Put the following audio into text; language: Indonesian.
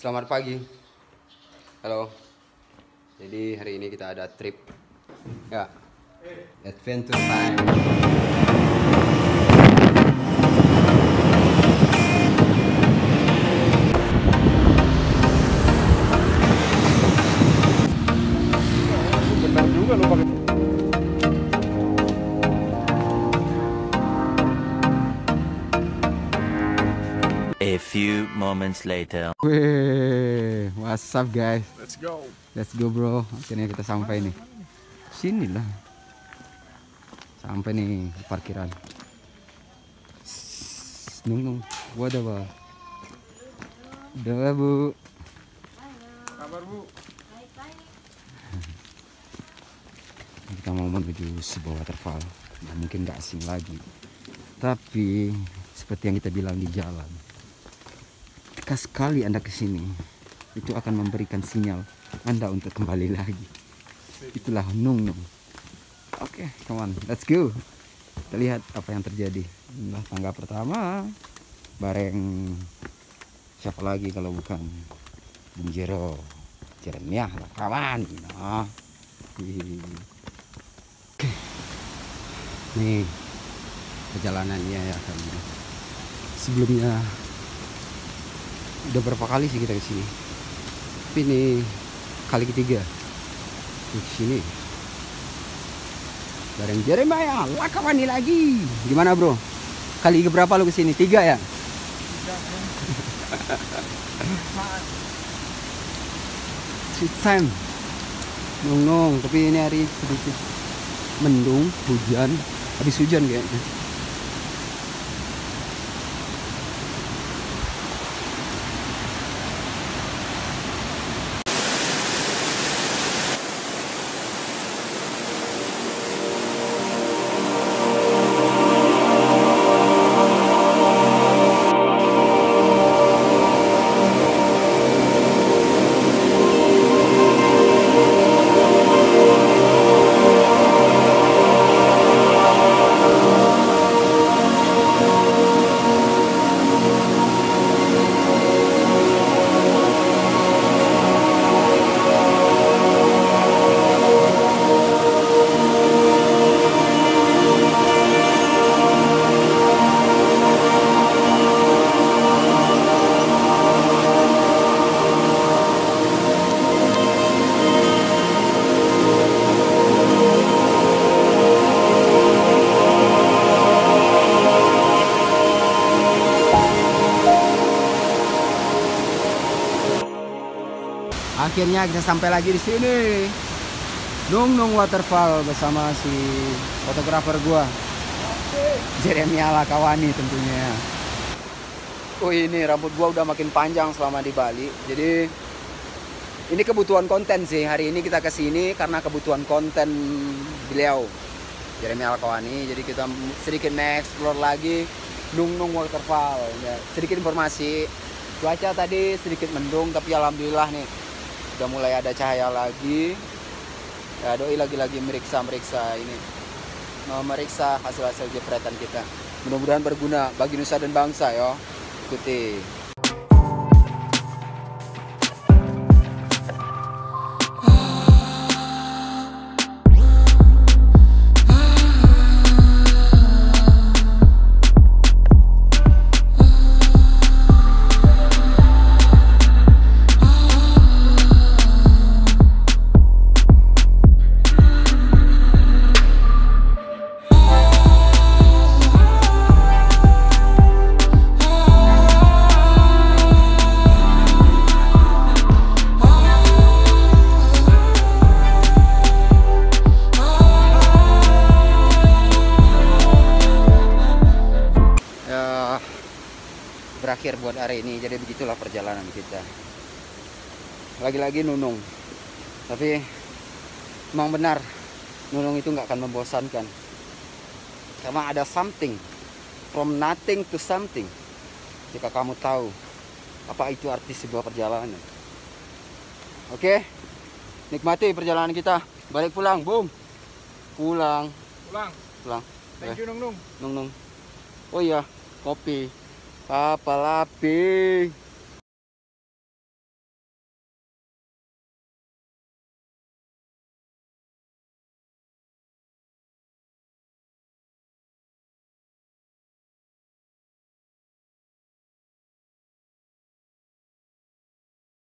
Selamat pagi. Halo. Jadi hari ini kita ada trip. Ya. Adventure time. Benar juga lo pakai. A few moments later. Wih, what's up guys? Let's go. Let's go bro. Akhirnya kita sampai nih. Sini lah. Sampai nih di parkiran. Nung, wadah bah. Udah bu. Kabar bu? Kita mau menuju sebuah waterfall. Nah, mungkin nggak asing lagi. Tapi seperti yang kita bilang di jalan. Ketika sekali Anda kesini, itu akan memberikan sinyal Anda untuk kembali lagi. Itulah Nung. Oke, come on, let's go. Kita lihat apa yang terjadi. Inilah tangga pertama. Bareng siapa lagi kalau bukan Bung Jero, Jeremiah lah kawan. Nah. Oke. Nih perjalanannya ya kan. Sebelumnya udah berapa kali sih kita kesini, tapi ini kali ketiga di sini bareng Jeremiah Lakawani lagi. Gimana bro, kali keberapa lu kesini? 3 ya? Sweet time nung, tapi ini hari sedikit mendung, hujan, habis hujan kayaknya. Akhirnya kita sampai lagi di sini. Nung Waterfall bersama si fotografer gua, Jeremiah Lakawani tentunya. Oh ini rambut gua udah makin panjang selama di Bali. Jadi ini kebutuhan konten sih. Hari ini kita kesini karena kebutuhan konten beliau, Jeremiah Lakawani. Jadi kita sedikit explore lagi Nung Waterfall. Ya, sedikit informasi. Cuaca tadi sedikit mendung, tapi alhamdulillah nih udah mulai ada cahaya lagi. Ya, doi lagi-lagi meriksa ini, memeriksa hasil-hasil jepretan kita. Mudah-mudahan berguna bagi nusa dan bangsa ya. Ikuti. Berakhir buat hari ini. Jadi begitulah perjalanan kita. Lagi-lagi Nunung. Tapi memang benar Nunung itu nggak akan membosankan. Karena ada something, from nothing to something. Jika kamu tahu apa itu arti sebuah perjalanan. Oke, nikmati perjalanan kita. Balik pulang, boom. Pulang. Thank you Nung. Nung. Oh iya, kopi. Papa Lapi.